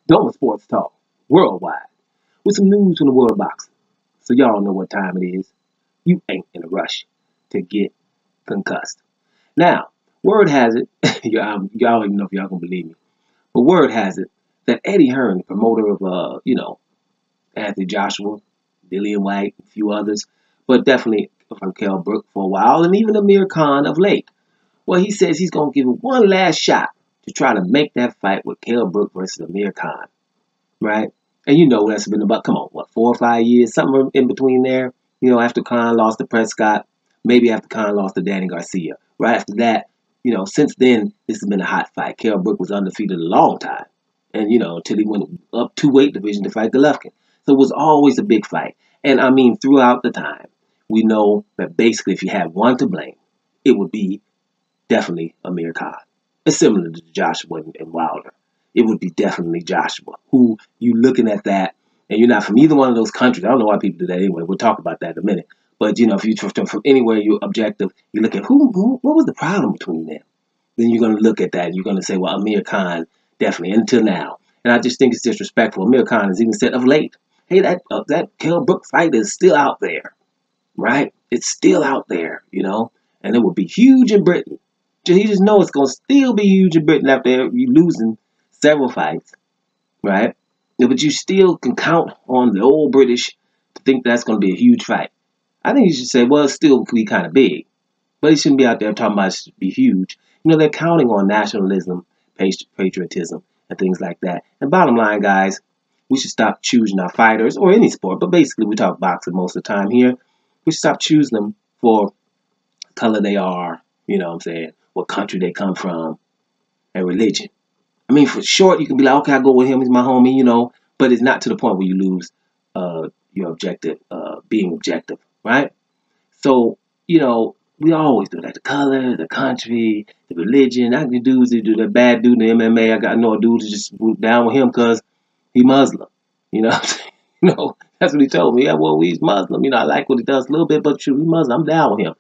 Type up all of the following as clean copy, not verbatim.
Doma Sports Talk, worldwide, with some news from the world of boxing. So y'all know what time it is. You ain't in a rush to get concussed. Now, word has it, y'all don't even know if y'all gonna believe me, but word has it that Eddie Hearn, the promoter of, Anthony Joshua, Dillian White, a few others, but definitely from Kell Brook for a while, and even Amir of late. Well, he says he's gonna give it one last shot to try to make that fight with Kell Brook versus Amir, right? And you know that's been about, come on, what, 4 or 5 years, something in between there. After Khan lost to Prescott, maybe after Khan lost to Danny Garcia. Right after that, since then, this has been a hot fight. Kell Brook was undefeated a long time. And, until he went up 2 weight division to fight Golovkin. So it was always a big fight. And, I mean, throughout the time, we know that basically if you had one to blame, it would be definitely Amir Khan. It's similar to Joshua and Wilder. It would be definitely Joshua, who you looking at that, and you're not from either one of those countries. I don't know why people do that anyway. We'll talk about that in a minute. But, if you're from anywhere you're objective, you look at what was the problem between them? Then you're going to look at that, and you're going to say, well, Amir Khan, definitely, until now. And I just think it's disrespectful. Amir Khan has even said of late, hey, that Kell Brook fight is still out there, right? It's still out there, and it will be huge in Britain. He just knows it's going to still be huge in Britain after you losing several fights, right? But you still can count on the old British to think that's going to be a huge fight. I think you should say, well, it still could be kind of big. But he shouldn't be out there talking about it should be huge. They're counting on nationalism, patriotism, and things like that. And bottom line, guys, we should stop choosing our fighters, or any sport, but basically we talk boxing most of the time here. We should stop choosing them for the color they are, what country they come from, and religion. I mean, for short, you can be like, okay, I'll go with him, he's my homie, but it's not to the point where you lose your objective, being objective, right? So, we always do that. The color, the country, the religion. I can dudes who do that bad dude in the MMA. I know a dude who just moved down with him because he Muslim. What I'm saying? That's what he told me. Yeah, well, he's Muslim. I like what he does a little bit, but shoot, he's Muslim. I'm down with him.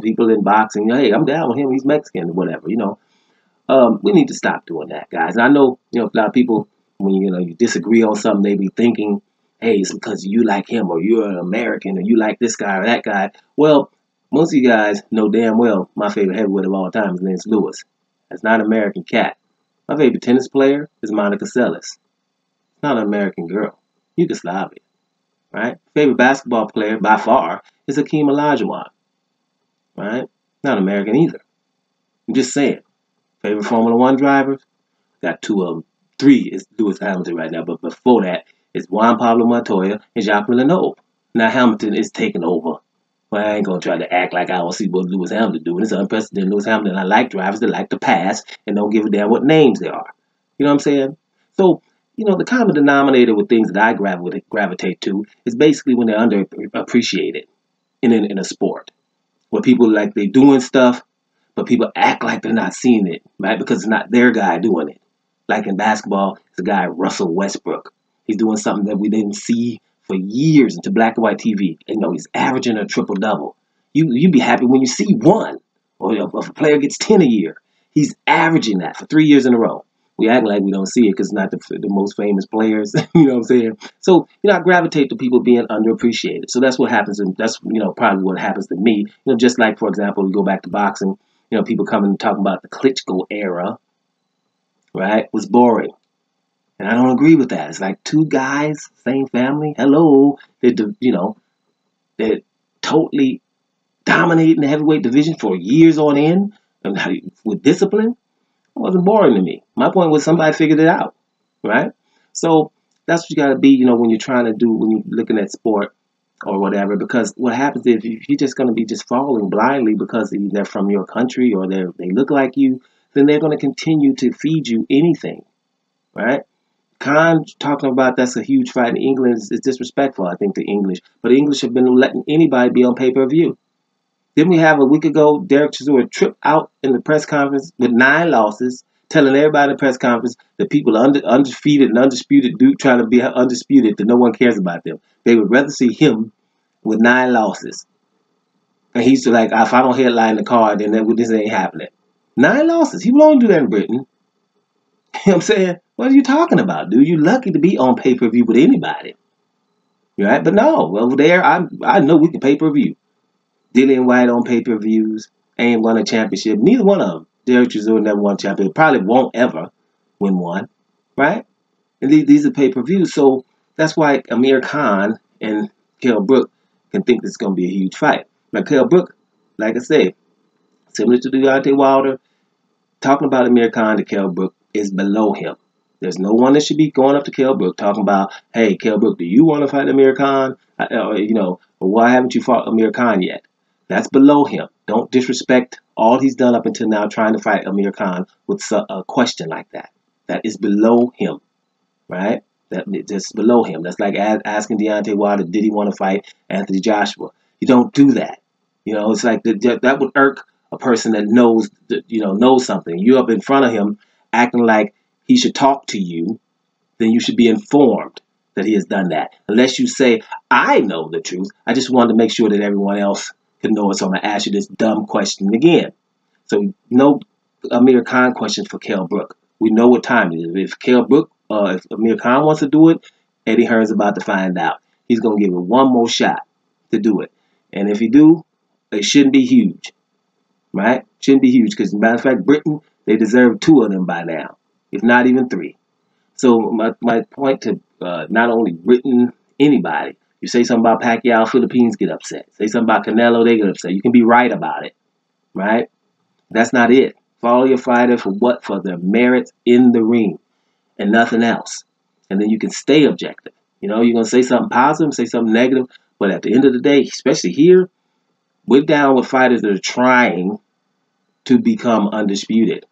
People in boxing, hey, I'm down with him. He's Mexican or whatever, we need to stop doing that, guys. And I know, a lot of people, when, you disagree on something, they be thinking, hey, it's because you like him, or you're an American, or you like this guy or that guy. Well, most of you guys know damn well my favorite heavyweight of all time is Lance Lewis. That's not an American cat. My favorite tennis player is Monica Seles. It's not an American girl. Yugoslavia, right? Favorite basketball player, by far, is Hakeem Olajuwon, right? Not American either. I'm just saying. Favorite Formula One drivers? Got 2 of them. 3 is Lewis Hamilton right now, but before that, it's Juan Pablo Montoya and Jacques Villeneuve. Now Hamilton is taking over. Well, I ain't going to try to act like I don't see what Lewis Hamilton doing. It's unprecedented. Lewis Hamilton, I like drivers that like to pass and don't give a damn what names they are. You know what I'm saying? So, the common denominator with things that I gravitate to is basically when they're underappreciated in a sport. Where people like they're doing stuff, but people act like they're not seeing it, right? Because it's not their guy doing it. Like in basketball, it's a guy, Russell Westbrook. He's doing something that we didn't see for years into black and white TV. He's averaging a triple-double. You'd be happy when you see one. Or if a player gets 10 a year. He's averaging that for 3 years in a row. We act like we don't see it because it's not the most famous players. You know what I'm saying? So, I gravitate to people being underappreciated. So that's what happens, and that's, probably what happens to me. Just like, for example, we go back to boxing, people coming and talking about the Klitschko era, right, was boring. And I don't agree with that. It's like 2 guys, same family. Hello. They're totally dominating the heavyweight division for years on end. And with discipline. It wasn't boring to me. My point was somebody figured it out, right? So that's what you got to be, when you're trying to do, when you're looking at sport or whatever. Because what happens is you're just going to be just following blindly because they're from your country or they look like you, then they're going to continue to feed you anything, right? Khan talking about that's a huge fight in England is disrespectful, I think, to English. But the English have been letting anybody be on pay-per-view. Didn't we have a week ago Derek Chisora trip out in the press conference with 9 losses, telling everybody in the press conference that people are undefeated and undisputed, trying to be undisputed, that no one cares about them. They would rather see him with 9 losses. And he's like, if I don't headline the card, then this ain't happening. 9 losses. He will only do that in Britain. You know what I'm saying? What are you talking about, dude? You're lucky to be on pay-per-view with anybody. Right? But no, over there, I know we can pay-per-view. Dillian White on pay-per-views, ain't won a championship. Neither one of them. Derek Chisora never won a championship. Probably won't ever win one. Right? And these are pay-per-views. So that's why Amir Khan and Kell Brook can think this is going to be a huge fight. Now, Kell Brook, like I said, similar to Deontay Wilder, talking about Amir Khan to Kell Brook is below him. There's no one that should be going up to Kell Brook talking about, hey, Kell Brook, do you want to fight Amir Khan? Or why haven't you fought Amir Khan yet? That's below him. Don't disrespect all he's done up until now trying to fight Amir Khan with a question like that. That is below him, right? That's below him. That's like asking Deontay Wilder, did he want to fight Anthony Joshua? You don't do that. It's like that would irk a person that knows something. You up in front of him acting like he should talk to you, then you should be informed that he has done that. Unless you say, I know the truth. I just wanted to make sure that everyone else could know it, so I'm going to ask you this dumb question again. So no Amir Khan questions for Kell Brook. We know what time it is. If Amir Khan wants to do it, Eddie Hearn's about to find out. He's going to give it one more shot to do it. And if he do, it shouldn't be huge. Right? Shouldn't be huge because, matter of fact, Britain, they deserve 2 of them by now, if not even 3. So my point to not only Britain, anybody, you say something about Pacquiao, Philippines get upset. Say something about Canelo, they get upset. You can be right about it, right? That's not it. Follow your fighter for what? For their merits in the ring and nothing else. And then you can stay objective. You're going to say something positive, say something negative, but at the end of the day, especially here, we're down with fighters that are trying to become undisputed.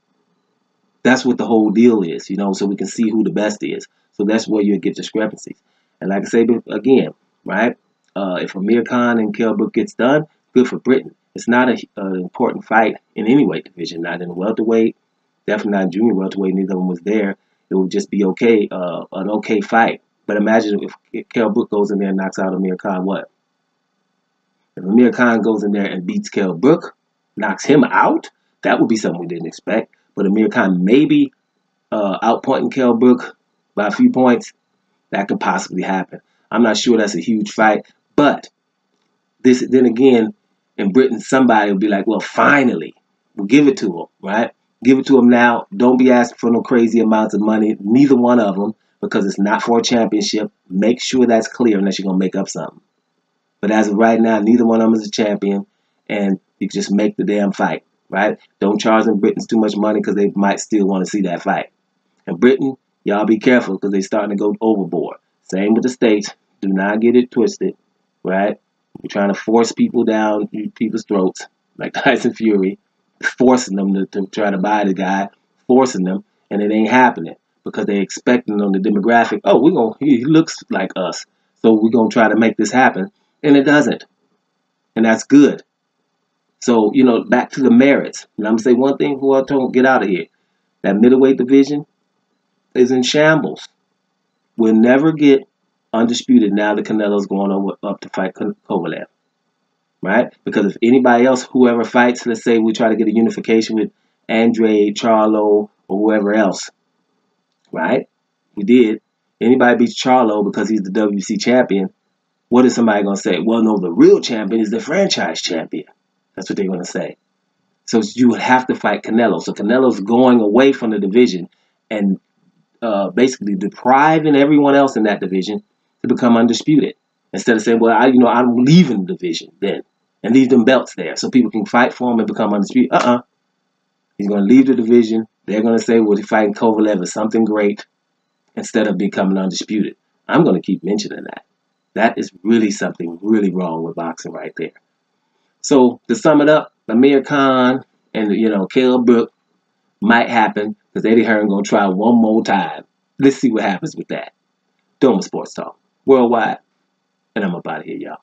That's what the whole deal is, so we can see who the best is. So that's where you get discrepancies. And like I say again, right? If Amir Khan and Kell Brook gets done, good for Britain. It's not an important fight in any weight division, not in welterweight, definitely not junior welterweight. Neither of them was there. It would just be okay, an okay fight. But imagine if Kell Brook goes in there and knocks out Amir Khan, what? If Amir Khan goes in there and beats Kell Brook, knocks him out, that would be something we didn't expect. But Amir Khan maybe outpointing Kell Brook by a few points, that could possibly happen. I'm not sure that's a huge fight, but then again, in Britain, somebody will be like, well, finally, we'll give it to him, right? Give it to him now. Don't be asking for no crazy amounts of money, neither one of them, because it's not for a championship. Make sure that's clear unless you're going to make up something. But as of right now, neither one of them is a champion, and you just make the damn fight, right? Don't charge them Britons too much money because they might still want to see that fight. And Britain, y'all be careful because they're starting to go overboard. Same with the States. Do not get it twisted, right? We're trying to force people down people's throats, like Tyson Fury, forcing them to try to buy the guy, forcing them, and it ain't happening because they're expecting on the demographic, oh, he looks like us, so we're going to try to make this happen, and it doesn't. And that's good. So, back to the merits. And I'm going to say one thing before I don't get out of here. That middleweight division is in shambles. We'll never get undisputed now that Canelo's going up to fight Kovalev. Right? Because if anybody else, whoever fights, let's say we try to get a unification with Andre, Charlo, or whoever else. Right? We did. Anybody beats Charlo because he's the WC champion, what is somebody going to say? Well, no, the real champion is the franchise champion. That's what they're going to say. So you would have to fight Canelo. So Canelo's going away from the division and basically depriving everyone else in that division to become undisputed. Instead of saying, well, I'm leaving the division then and leave them belts there so people can fight for him and become undisputed. He's going to leave the division. They're going to say, well, he's fighting Kovalev is something great instead of becoming undisputed. I'm going to keep mentioning that. That is really something really wrong with boxing right there. So to sum it up, Amir Khan and Kell Brook might happen because Eddie Hearn going to try one more time. Let's see what happens with that. Doma Sports Talk Worldwide, and I'm about to hear y'all.